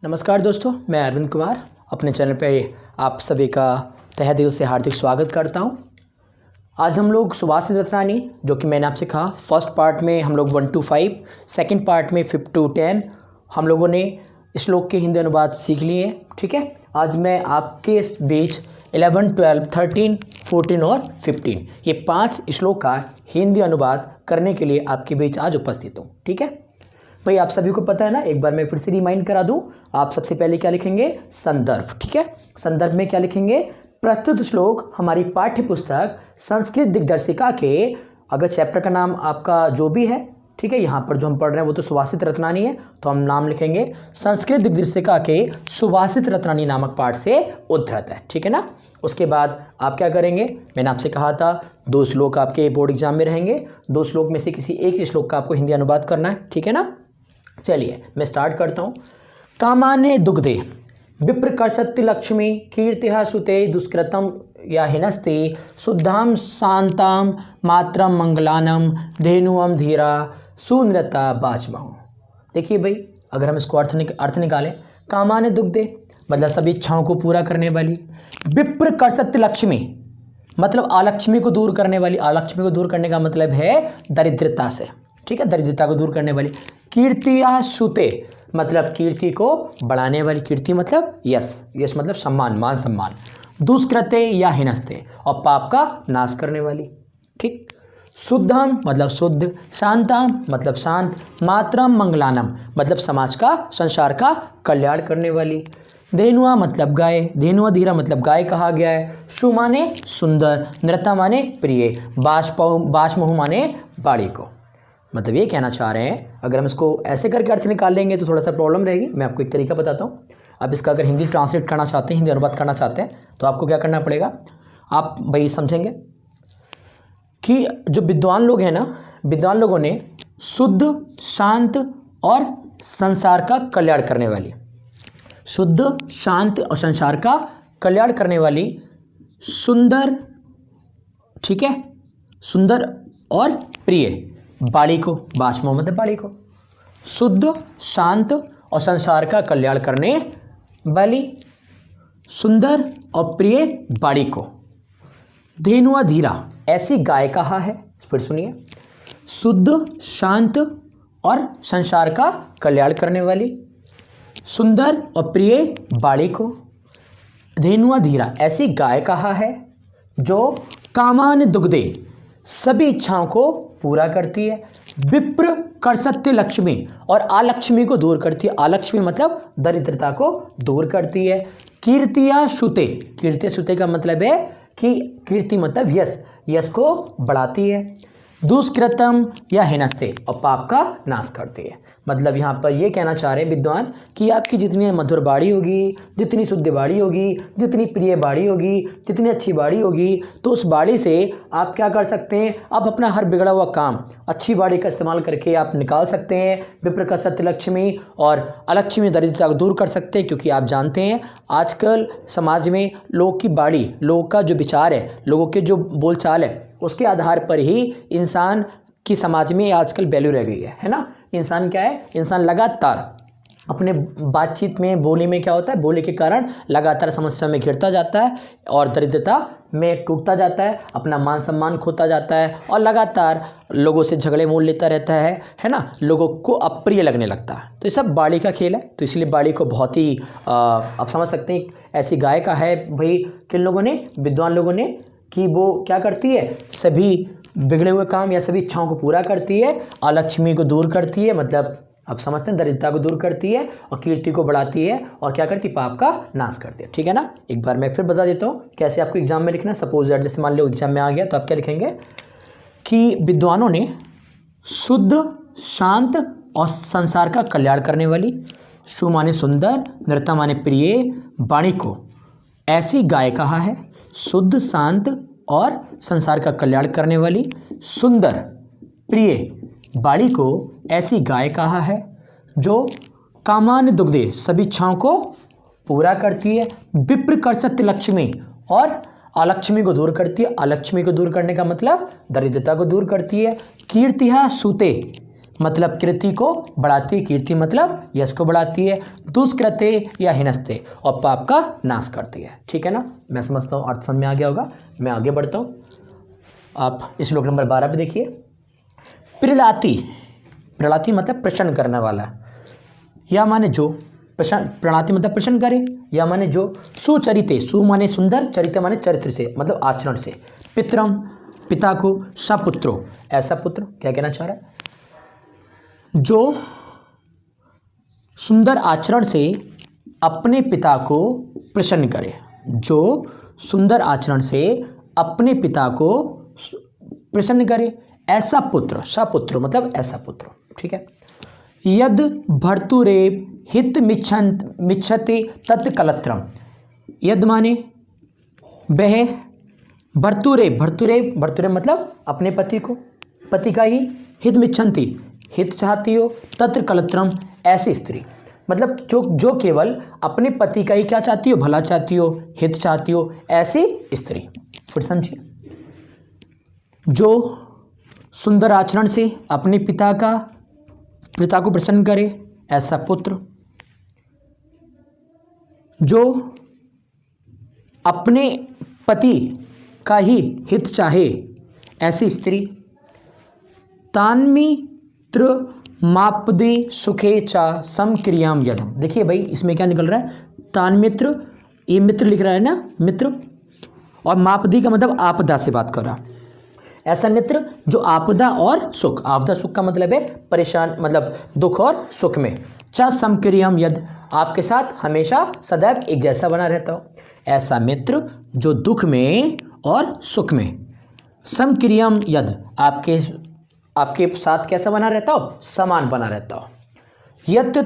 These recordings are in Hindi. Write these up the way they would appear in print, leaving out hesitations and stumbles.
नमस्कार दोस्तों, मैं अरविंद कुमार अपने चैनल पे आप सभी का तहे दिल से हार्दिक स्वागत करता हूं। आज हम लोग सुभाषित रत्नानी, जो कि मैंने आपसे कहा फर्स्ट पार्ट में हम लोग 1 to 5, सेकंड पार्ट में 5 to 10 हम लोगों ने श्लोक के हिंदी अनुवाद सीख लिए। ठीक है, आज मैं आपके बीच 11, 12, 13, 14 और 15 ये 5 श्लोक का हिंदी अनुवाद करने के लिए आपके बीच आज उपस्थित हूँ। ठीक है भाई, आप सभी को पता है ना, एक बार मैं फिर से रिमाइंड करा दूं। आप सबसे पहले क्या लिखेंगे? संदर्भ। ठीक है, संदर्भ में क्या लिखेंगे? प्रस्तुत श्लोक हमारी पाठ्य पुस्तक संस्कृत दिग्दर्शिका के, अगर चैप्टर का नाम आपका जो भी है, ठीक है, यहाँ पर जो हम पढ़ रहे हैं वो तो सुभाषित रत्नानी है, तो हम नाम लिखेंगे संस्कृत दिग्दर्शिका के सुभाषित रत्नानी नामक पाठ से उद्धृत है। ठीक है ना। उसके बाद आप क्या करेंगे? मैंने आपसे कहा था 2 श्लोक आपके बोर्ड एग्जाम में रहेंगे, 2 श्लोक में से किसी एक श्लोक का आपको हिंदी अनुवाद करना है। ठीक है ना। चलिए मैं स्टार्ट करता हूँ। कामाने दुग्धे विप्रकर्षति लक्ष्मी कीर्तिहा सुते दुष्कृतम या हिनस्ते शुद्धाम शांताम मात्रम मंगलानम धेनुअम धीरा सुनृता बाचमहु। देखिए भाई, अगर हम इसको अर्थ निकालें, कामाने दुग्धे मतलब सभी इच्छाओं को पूरा करने वाली, विप्रकर्षति लक्ष्मी मतलब आलक्ष्मी को दूर करने वाली। आलक्ष्मी को दूर करने का मतलब है दरिद्रता से। ठीक है, दरिद्रता को दूर करने वाली। कीर्तिया सुते मतलब कीर्ति को बढ़ाने वाली। कीर्ति मतलब यश, यश मतलब सम्मान, मान सम्मान। दुष्कृते या हिनस्ते और पाप का नाश करने वाली। ठीक। शुद्धम मतलब शुद्ध, शांतम मतलब शांत, मात्रम मंगलानम मतलब समाज का, संसार का कल्याण करने वाली। धेनुआ मतलब गाय, धेनुआ धीरा मतलब गाय कहा गया है। सु माने सुंदर, नृता माने प्रिय, बाष्महु माने बाड़ी को। मतलब ये कहना चाह रहे हैं, अगर हम इसको ऐसे करके अर्थ निकाल लेंगे तो थोड़ा सा प्रॉब्लम रहेगी। मैं आपको एक तरीका बताता हूँ। अब इसका अगर हिंदी ट्रांसलेट करना चाहते हैं, हिंदी अनुवाद करना चाहते हैं, तो आपको क्या करना पड़ेगा? आप भाई समझेंगे कि जो विद्वान लोग हैं ना, विद्वान लोगों ने शुद्ध, शांत और संसार का कल्याण करने वाली, शुद्ध, शांत और संसार का कल्याण करने वाली, सुंदर, ठीक है, सुंदर और प्रिय बाड़ी को, बाष्मो मतलब बाड़ी को, शुद्ध, शांत और संसार का कल्याण करने वाली, सुंदर और प्रिय बाड़ी को। धेनुआ धीरा ऐसी गाय कहा है। फिर सुनिए, शुद्ध, शांत और संसार का कल्याण करने वाली, सुंदर और प्रिय बाड़ी को। धेनुआ धीरा ऐसी गाय कहा है जो कामान दुग्धे सभी इच्छाओं को पूरा करती है, विप्र कर्षत्य लक्ष्मी और आलक्ष्मी को दूर करती है। आलक्ष्मी मतलब दरिद्रता को दूर करती है। कीर्तिया सुते, कीर्ति सुते का मतलब है कि कीर्ति मतलब यश, यश को बढ़ाती है। दुष्कृतम या हिनस्ते और पाप का नाश करती है। मतलब यहाँ पर ये कहना चाह रहे हैं विद्वान कि आपकी जितनी मधुर बाड़ी होगी, जितनी शुद्ध बाड़ी होगी, जितनी प्रिय बाड़ी होगी, जितनी अच्छी बाड़ी होगी, तो उस बाड़ी से आप क्या कर सकते हैं? आप अपना हर बिगड़ा हुआ काम अच्छी बाड़ी का इस्तेमाल करके आप निकाल सकते हैं। विप्रकर्षति लक्ष्मी और अलक्ष्मी दरिद्रता को दूर कर सकते हैं। क्योंकि आप जानते हैं आजकल समाज में लोग की बाड़ी, लोगों का जो विचार है, लोगों के जो बोलचाल है, उसके आधार पर ही इंसान की समाज में आजकल वैल्यू रह गई है ना। इंसान क्या है? इंसान लगातार अपने बातचीत में, बोली में क्या होता है? बोली के कारण लगातार समस्या में घिरता जाता है और दरिद्रता में टूटता जाता है, अपना मान सम्मान खोता जाता है और लगातार लोगों से झगड़े मोल लेता रहता है ना। लोगों को अप्रिय लगने लगता है। तो ये सब बाड़ी का खेल है। तो इसलिए बाड़ी को बहुत ही आप समझ सकते हैं ऐसी गाय का है भाई, किन लोगों ने, विद्वान लोगों ने, कि वो क्या करती है? सभी बिगड़े हुए काम या सभी इच्छाओं को पूरा करती है, अलक्ष्मी को दूर करती है, मतलब आप समझते हैं दरिद्रता को दूर करती है और कीर्ति को बढ़ाती है और क्या करती है? पाप का नाश करती है। ठीक है ना। एक बार मैं फिर बता देता हूँ कैसे आपको एग्जाम में लिखना है। सपोज दैट जैसे मान लो एग्जाम में आ गया, तो आप क्या लिखेंगे कि विद्वानों ने शुद्ध, शांत और संसार का कल्याण करने वाली, सु माने सुंदर, नृता माने प्रिय बाणी को ऐसी गाय कहा है। शुद्ध, शांत और संसार का कल्याण करने वाली, सुंदर, प्रिय बाड़ी को ऐसी गाय कहा है जो कामान दुग्धे सभी इच्छाओं को पूरा करती है। विप्रकर्षति लक्ष्मी और अलक्ष्मी को दूर करती है। अलक्ष्मी को दूर करने का मतलब दरिद्रता को दूर करती है। कीर्तिहा सुते मतलब कृति को बढ़ाती है, कीर्ति मतलब यश को बढ़ाती है, दुष्कृते या हिनस्ते और पाप का नाश करती है। ठीक है ना, मैं समझता हूँ अर्थ समझ में आ गया होगा। मैं आगे बढ़ता हूँ। आप श्लोक नंबर 12 पे देखिए। प्रलाति, प्रलाति मतलब प्रसन्न करने वाला, या माने जो प्रसन्न, प्रणाति मतलब प्रसन्न करे, या माने जो सुचरिते, सु माने सुंदर, चरित्र माने चरित्र से मतलब आचरण से, पितरम पिता को, सपुत्रो ऐसा पुत्र, क्या कहना चाह रहा है, जो सुंदर आचरण से अपने पिता को प्रसन्न करे, जो सुंदर आचरण से अपने पिता को प्रसन्न करे, ऐसा पुत्र, सपुत्र मतलब ऐसा पुत्र। ठीक है। यद भर्तुरेव हित मिच्छति तत्कलत्रम, यद माने वह, भर्तुरेव, भर्तुरेव भर्तुरेव मतलब अपने पति को, पति का ही हित मिच्छन्ति हित चाहती हो, तत्र कलत्रम ऐसी स्त्री, मतलब जो केवल अपने पति का ही क्या चाहती हो, भला चाहती हो, हित चाहती हो, ऐसी स्त्री। फिर समझिए, जो सुंदर आचरण से अपने पिता को प्रसन्न करे, ऐसा पुत्र, जो अपने पति का ही हित चाहे, ऐसी स्त्री। तान्मित्र मापदे सुखे चा समक्रियाम यदम, देखिए भाई इसमें क्या निकल रहा है, तान्मित्र, ये मित्र लिख रहा है ना, मित्र, और मापदी का मतलब आपदा से बात कर रहा, ऐसा मित्र जो आपदा और सुख, आपदा सुख का मतलब है परेशान, मतलब दुख और सुख में, च समक्रियम यद आपके साथ हमेशा सदैव एक जैसा बना रहता हो, ऐसा मित्र जो दुख में और सुख में, समक्रियम यद आपके साथ कैसा बना रहता हो, समान बना रहता हो। यत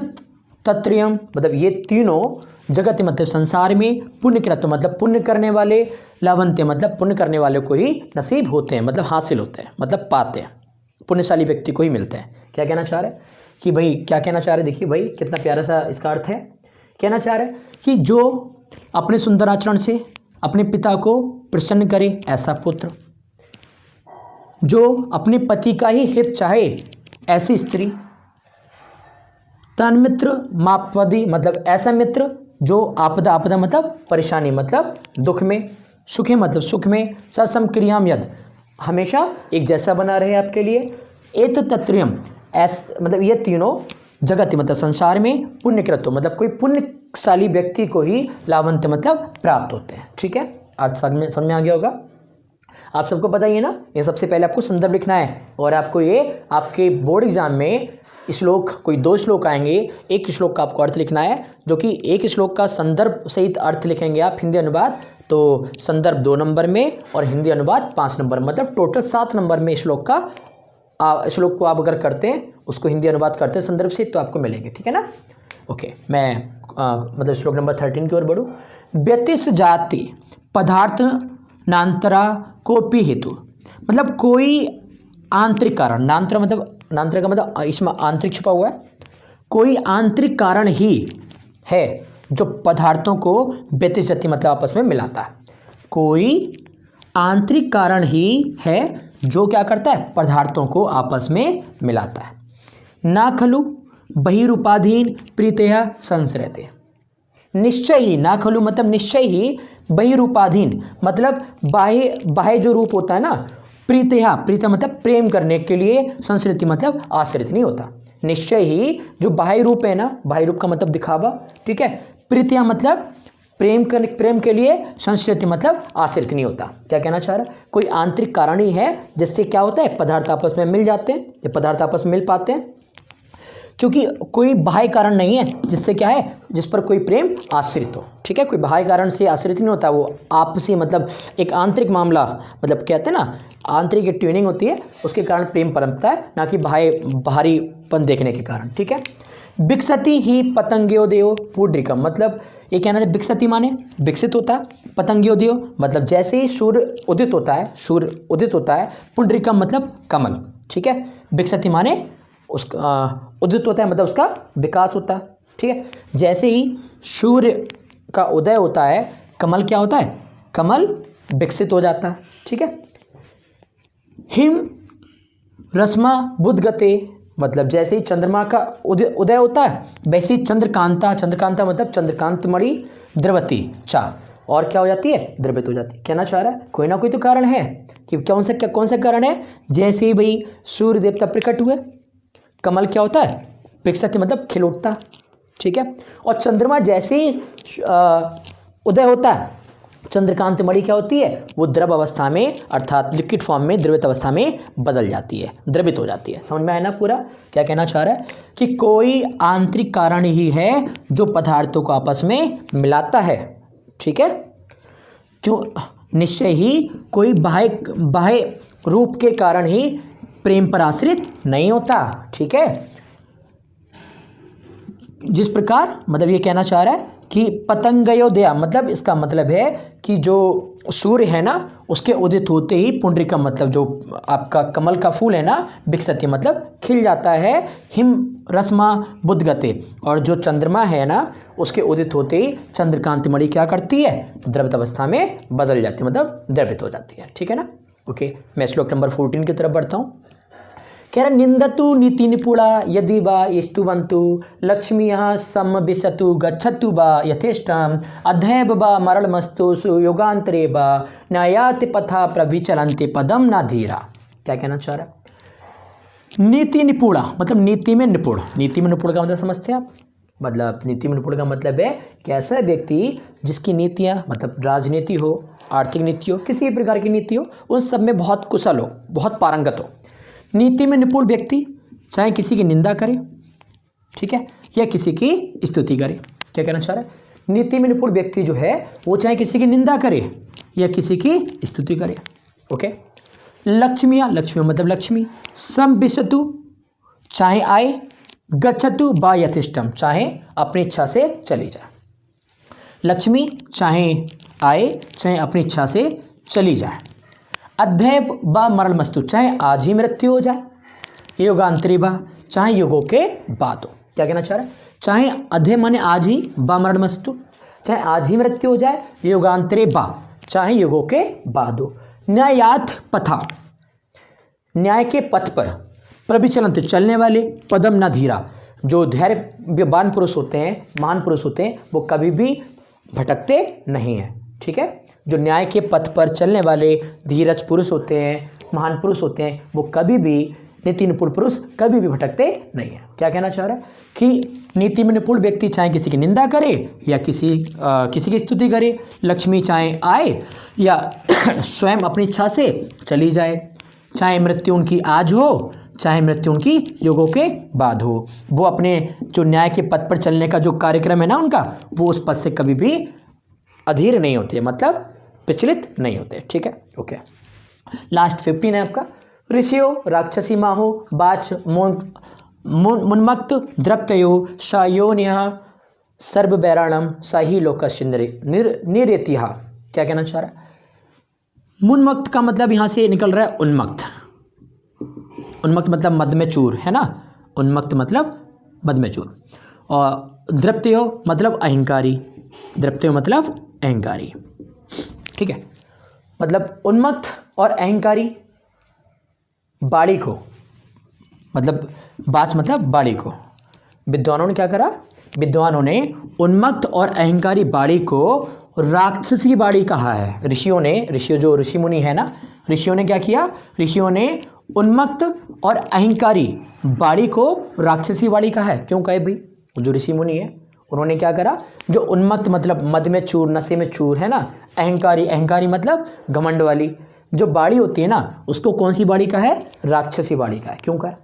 तत्रियम मतलब ये तीनों जगत मतलब संसार में, पुण्यकृत मतलब पुण्य करने वाले, लाभंत्य मतलब पुण्य करने वाले को ही नसीब होते हैं, मतलब हासिल होते हैं, मतलब पाते हैं, पुण्यशाली व्यक्ति को ही मिलते हैं। क्या कहना चाह रहे हैं कि भाई, क्या कहना चाह रहे, देखिए भाई कितना प्यारा सा इसका अर्थ है। कहना चाह रहे कि जो अपने सुंदर आचरण से अपने पिता को प्रसन्न करे, ऐसा पुत्र, जो अपने पति का ही हित चाहे, ऐसी स्त्री। तन्मित्र मापदी मतलब ऐसा मित्र जो आपदा, आपदा मतलब परेशानी मतलब दुख में, सुखे मतलब सुख में, ससमक्रियाम यद हमेशा एक जैसा बना रहे आपके लिए। एत तत्रियम मतलब ये तीनों जगत मतलब संसार में, पुण्यकृत मतलब कोई पुण्यशाली व्यक्ति को ही लाभंत मतलब प्राप्त होते हैं। ठीक है, आज समझ में आ गया होगा। आप सबको पता ही है ना, ये सबसे पहले आपको संदर्भ लिखना है, और आपको ये आपके बोर्ड एग्जाम में श्लोक, कोई 2 श्लोक आएंगे, एक श्लोक का आपको अर्थ लिखना है, जो कि एक श्लोक का संदर्भ सहित अर्थ लिखेंगे आप, हिंदी अनुवाद, तो संदर्भ 2 नंबर में और हिंदी अनुवाद 5 नंबर, मतलब टोटल 7 नंबर में श्लोक को आप अगर करते हैं, उसको हिंदी अनुवाद करते हैं संदर्भ से, तो आपको मिलेंगे। ठीक है ना। ओके, मैं मतलब श्लोक नंबर 13 की ओर बढ़ूँ। व्यतिस जाति पदार्थ नांतरा कोपी हेतु, मतलब कोई आंतरिक कारण, नांतर मतलब, नांतर का मतलब इसमें आंतरिक छुपा हुआ है, कोई आंतरिक कारण ही है जो पदार्थों को व्यतिस जाति मतलब आपस में मिलाता है। कोई आंतरिक कारण ही है जो क्या करता है, पदार्थों को आपस में मिलाता है। ना खलु बहिरूपाधीन प्रीतया संश्रयते, निश्चय ही, ना खलु मतलब निश्चय ही, बहिरूपाधीन मतलब बाह्य जो रूप होता है ना, प्रीतया, प्रीत मतलब प्रेम करने के लिए, संश्रिति मतलब आश्रित नहीं होता, निश्चय ही जो बाह्य रूप है ना, बाह्य रूप का मतलब दिखावा, ठीक है, प्रीतया मतलब प्रेम के लिए, संश्रिति मतलब आश्रित नहीं होता। क्या कहना चाह रहा है, कोई आंतरिक कारण ही है जिससे क्या होता है, पदार्थ आपस में मिल जाते हैं, ये पदार्थ आपस में मिल पाते हैं, क्योंकि कोई बाह्य कारण नहीं है जिससे क्या है, जिस पर कोई प्रेम आश्रित हो। ठीक है, कोई बाह्य कारण से आश्रित नहीं होता, वो आपसी मतलब एक आंतरिक मामला, मतलब कहते हैं ना, आंतरिक एक ट्यूनिंग होती है, उसके कारण प्रेम पनपता है, ना कि बाहरीपन देखने के कारण। ठीक है। विकसति ही पतंग्योदयो पुंडरीकम, मतलब ये कहना है विकसति माने विकसित होता है, पतंग्योदयो मतलब जैसे ही सूर्य उदित होता है, पुंडरीकम मतलब कमल। ठीक है, विकसति माने उसका उदित होता है मतलब उसका विकास होता है। ठीक है, जैसे ही सूर्य का उदय होता है, कमल क्या होता है, कमल विकसित हो जाता है। ठीक है। हिम रश्मा बुद्धगते मतलब जैसे ही चंद्रमा का उदय होता है वैसे ही चंद्रकांता, चंद्रकांता मतलब चंद्रकांतमणि द्रवती चा, और क्या हो जाती है, द्रवित हो जाती है। कहना चाह रहा है कोई ना कोई तो कारण है कि कौन सा कारण है। जैसे ही भाई सूर्य देवता प्रकट हुए, कमल क्या होता है, विकसित मतलब खिल उठता, ठीक है। और चंद्रमा जैसे ही उदय होता है, चंद्रकांतमणि क्या होती है, वो द्रव अवस्था में अर्थात लिक्विड फॉर्म में द्रवित अवस्था में बदल जाती है, द्रवित हो जाती है। समझ में आया ना पूरा क्या कहना चाह रहा है कि कोई आंतरिक कारण ही है जो पदार्थों को आपस में मिलाता है, ठीक है। क्यों, निश्चय ही कोई बाह्य रूप के कारण ही प्रेम पर आश्रित नहीं होता, ठीक है। जिस प्रकार मतलब ये कहना चाह रहा है कि पतंगयोदया, मतलब इसका मतलब है कि जो सूर्य है ना उसके उदित होते ही पुंडरीका मतलब जो आपका कमल का फूल है ना, विकसति मतलब खिल जाता है, हिम रश्मा बुद्धगते, और जो चंद्रमा है ना उसके उदित होते ही चंद्रकांतमणि क्या करती है, द्रवित अवस्था में बदल जाती है, मतलब द्रवित हो जाती है, ठीक है ना। ओके, मैं श्लोक नंबर 14 की तरफ बढ़ता हूँ। कह रहा निंदतु नीति निपुणा यदि वा स्तुवन्तु लक्ष्मीः समविशतु गच्छतु वा यथेष्टम अधैव वा मरणमस्तु सुयोगांतरे वा न्यायाति पथा प्रविचलन्ति पदम न धीरा। क्या कहना चाह रहा है, नीति निपुणा मतलब नीति में निपुण। नीति में निपुण का मतलब समझते हैं आप, मतलब नीति में निपुण का मतलब है कि ऐसा व्यक्ति जिसकी नीतियाँ मतलब राजनीति हो, आर्थिक नीति हो, किसी भी प्रकार की नीति हो, उन सब में बहुत कुशल हो, बहुत पारंगत हो। नीति में निपुण व्यक्ति चाहे किसी की निंदा करे, ठीक है, या किसी की स्तुति करे। क्या कहना चाह रहा है, नीति में निपुण व्यक्ति जो है वो चाहे किसी की निंदा करे या किसी की स्तुति करे। ओके, लक्ष्मी मतलब लक्ष्मी, संविशतु चाहे आए, गच्छतु बा यथेष्टम चाहे अपनी इच्छा से चली जाए। लक्ष्मी चाहे आए चाहे अपनी इच्छा से चली जाए। अध्यय बा मरणमस्तु चाहे आज ही मृत्यु हो जाए, योगांतरी बा चाहे युगों के बाद हो। क्या कहना चाह रहा है, चाहे अध्यय माने आज ही, बा मरणमस्तु चाहे आज ही मृत्यु हो जाए, योगांतरे बा चाहे युगों के बाद हो। न्यायात पथा न्याय के पथ पर, प्रविचलंत चलने वाले, पदम न धीरा जो धैर्यवान पुरुष होते हैं, महान पुरुष होते हैं, वो कभी भी भटकते नहीं हैं, ठीक है। जो न्याय के पथ पर चलने वाले धीरज पुरुष होते हैं, महान पुरुष होते हैं, वो कभी भी नीति निपुण पुरुष कभी भी भटकते नहीं है। क्या कहना चाह रहा है कि नीति में निपुण व्यक्ति चाहे किसी की निंदा करे या किसी की स्तुति करे, लक्ष्मी चाहे आए या स्वयं अपनी इच्छा से चली जाए, चाहे मृत्यु उनकी आज हो चाहे मृत्यु उनकी युगों के बाद हो, वो अपने जो न्याय के पथ पर चलने का जो कार्यक्रम है ना उनका, वो उस पथ से कभी भी अधीर नहीं होते, मतलब विचलित नहीं होते, ठीक है। ओके, लास्ट 15 है आपका। ऋषियो राक्षसी माहो बाच मुन्मक्त द्रप्तयो सायोन्य सर्वबैराणम साही लोकस्य निर्यतिहा। क्या कहना चाह रहा है, मुन्मक्त का मतलब यहाँ से निकल रहा है उन्मक्त। उन्मक्त मतलब मद में चूर है ना, उन्मक्त मतलब मद में चूर। और द्रप्तयो मतलब अहंकारी, द्रप्तयो मतलब अहंकारी, ठीक है। मतलब उन्मत्त और अहंकारी बाड़ी को, मतलब बाच मतलब बाड़ी को, विद्वानों ने क्या करा, विद्वानों ने उन्मत्त और अहंकारी बाड़ी को राक्षसी बाड़ी कहा है। ऋषियों जो ऋषि मुनि है ना, ऋषियों ने क्या किया, ऋषियों ने उन्मत्त और अहंकारी बाड़ी को राक्षसी बाड़ी कहा है। क्यों कहे भाई, जो ऋषि मुनि है उन्होंने क्या करा, जो उन्मत्त मतलब मद में चूर, नशे में चूर है ना, अहंकारी मतलब घमंड वाली जो बाड़ी होती है ना, उसको कौन सी बाड़ी का है, राक्षसी बाड़ी का है। क्यों का है,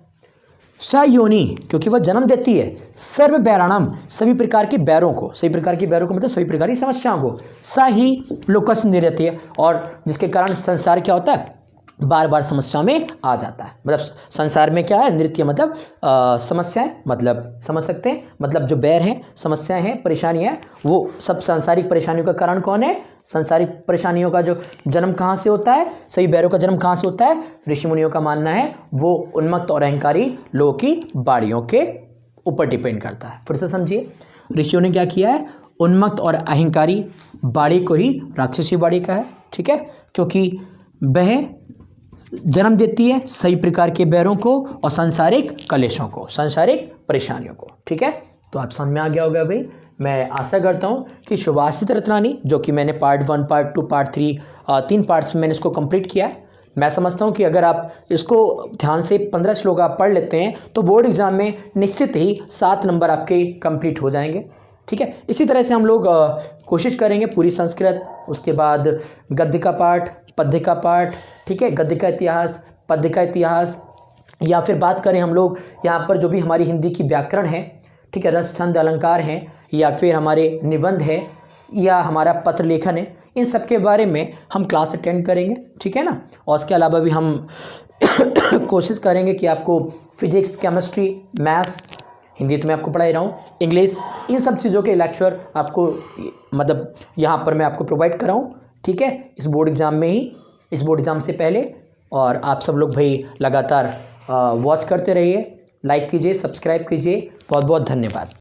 सयोनी क्योंकि वह जन्म देती है, सर्व बैराणम सभी प्रकार के बैरों को, सभी प्रकार की बैरों को मतलब सभी प्रकार की समस्याओं को, सा ही लोकस निर्यति है, और जिसके कारण संसार क्या होता है, बार बार समस्याओं में आ जाता है। मतलब संसार में क्या है, नृत्य मतलब समस्याएं, मतलब समझ सकते हैं, मतलब जो बैर हैं, समस्याएं हैं, परेशानियां, वो सब सांसारिक परेशानियों का कारण कौन है, सांसारिक परेशानियों का जो जन्म कहाँ से होता है, सही बैरों का जन्म कहाँ से होता है, ऋषि मुनियों का मानना है वो उन्मत्त और अहंकारी लोगों की बाड़ियों के ऊपर डिपेंड करता है। फिर से समझिए, ऋषियों ने क्या किया है, उन्मत्त और अहंकारी बाड़ी को ही राक्षसी बाड़ी का है, ठीक है, क्योंकि वह जन्म देती है सही प्रकार के बैरों को और सांसारिक कलेशों को, सांसारिक परेशानियों को। ठीक है, तो आप समझ में आ गया होगा भाई। मैं आशा करता हूँ कि सुभाषित रत्नानी, जो कि मैंने पार्ट 1, पार्ट 2, पार्ट 3 3 पार्ट्स में मैंने इसको कंप्लीट किया है। मैं समझता हूँ कि अगर आप इसको ध्यान से 15 श्लोक आप पढ़ लेते हैं तो बोर्ड एग्जाम में निश्चित ही 7 नंबर आपके कंप्लीट हो जाएंगे। ठीक है, इसी तरह से हम लोग कोशिश करेंगे पूरी संस्कृत, उसके बाद गद्य का पाठ, पद्य का पाठ, ठीक है, गद्य का इतिहास, पद्य का इतिहास, या फिर बात करें हम लोग यहाँ पर जो भी हमारी हिंदी की व्याकरण है, ठीक है, रस छंद अलंकार हैं, या फिर हमारे निबंध है, या हमारा पत्र लेखन है, इन सब के बारे में हम क्लास अटेंड करेंगे। ठीक है ना, और उसके अलावा भी हम कोशिश करेंगे कि आपको फिजिक्स, केमिस्ट्री, मैथ्स, हिंदी तो मैं आपको पढ़ा ही रहा हूँ, इंग्लिश, इन सब चीज़ों के लेक्चर आपको मतलब यहाँ पर मैं आपको प्रोवाइड कराऊँ। ठीक है, इस बोर्ड एग्ज़ाम में ही, इस बोर्ड एग्ज़ाम से पहले। और आप सब लोग भाई लगातार वॉच करते रहिए, लाइक कीजिए, सब्सक्राइब कीजिए। बहुत बहुत धन्यवाद।